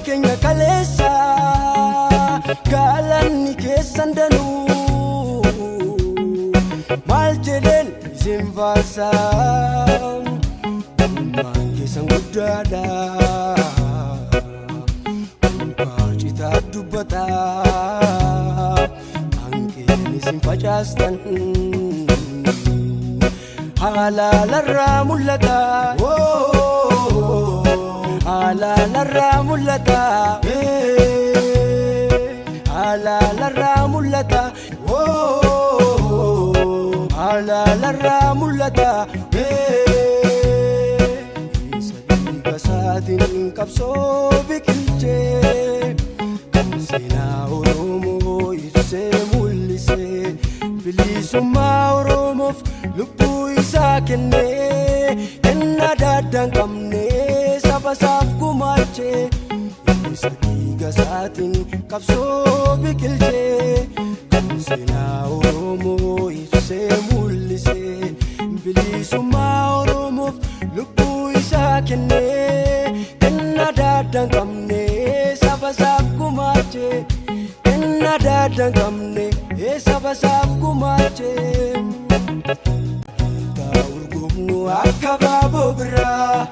kenya kalesa galanni keessan danuu maal jedhen isin faarsa ummaan keessan guddaadha baacita dubbata hanqeen isin facaastan halalarra mul'ata halalarra mul'ata halalarra mul'ata halalarra mul'ata isa saatiin qabsoo biqilchee kan seenaa Oromoo ibsee mul'isee bilisummaa Oromoof lubbuu isaa kennee kenna daddaan qabnee saba isaaf gumaachee isa dhiiga isaatiin qabsoo biqilchee kan seenaa Oromoo ibsee mul'isee bilisummaa Oromoof lubbuu isaa kennee kenna daddaan qabnee saba isaaf gumaachee kenna daddaan qabnee saba isaaf gumaachee. Akka baaboo biraa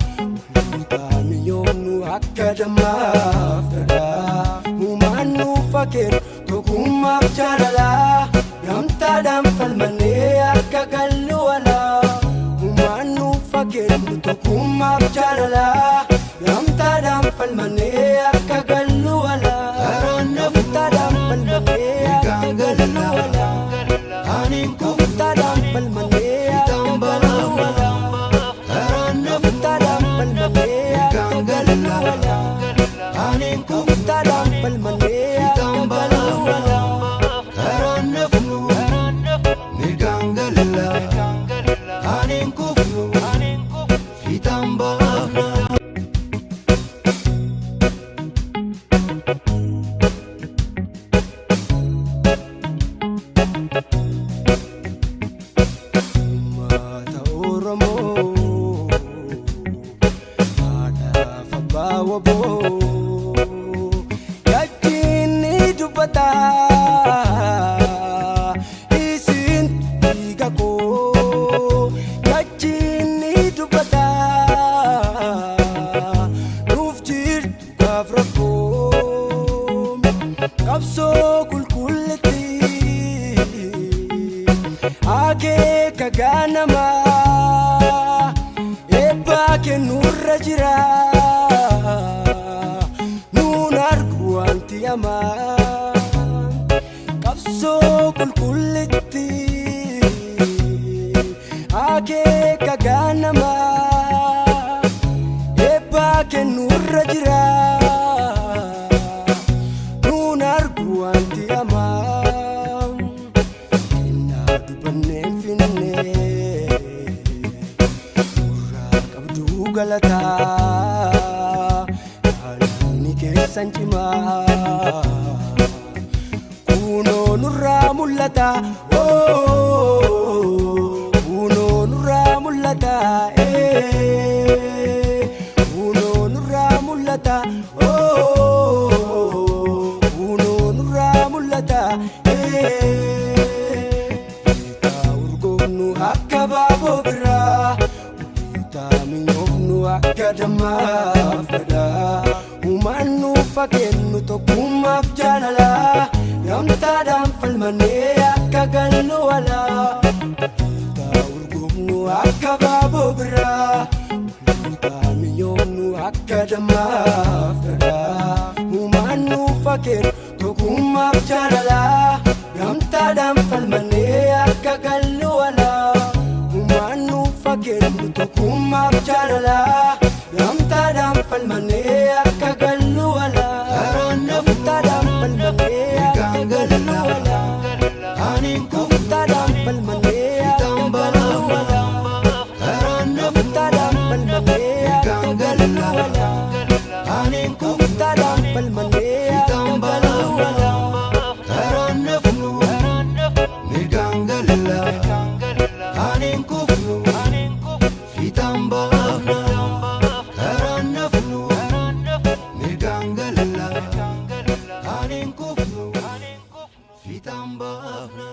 waliin yoomnu akka dammaaf dhagaa uumaan nuuf fakkeenya tokkummaaf jaalalaa gamtaadhaan falmannee akka gallu walaa uumaan nuuf fakkeenya tokkummaaf jaalalaa gamtaadhaan falmannee akka gallu walaa gamtaadhaan falmannee akka gallu walaa ani gamtaadhaan falmannee Kapso kulkulti ake kaganama eba ke nurra jira nunar kuanti ama kapso kulkulti ake kaganama eba ke nurra jira galata halani keessan cimaa kuno nurra mul'ata kuno nurra mul'ata kuno nurra mul'ata kuno nurra mul'ata urgoonu akka baaboo biraa akka dammaaf dhagaa uumaan nuuf fakkeenya tokkummaaf jaalalaa gamtaadhaan falmannee akka gallu walaa urgoonu akka baaboo biraa yoomnu akka dammaaf dhagaa uumaan nuuf fakkeenya tokkummaaf jaalalaa gamtaadhaan falmannee akka gallu walaa uumaan nuuf fakkeenya tokkummaaf jaalalaa gamtaadhaan falmannee akka gallu walaa gamtaadhaan falmannee akka gallu walaa ani gamtaadhaan falmannee akka gallu walaa gamtaadhaan falmannee akka gallu walaa ani gamtaadhaan falmannee akka gallu walaa Ani kufnu, fitamba. galala anin kufnu fitan bafna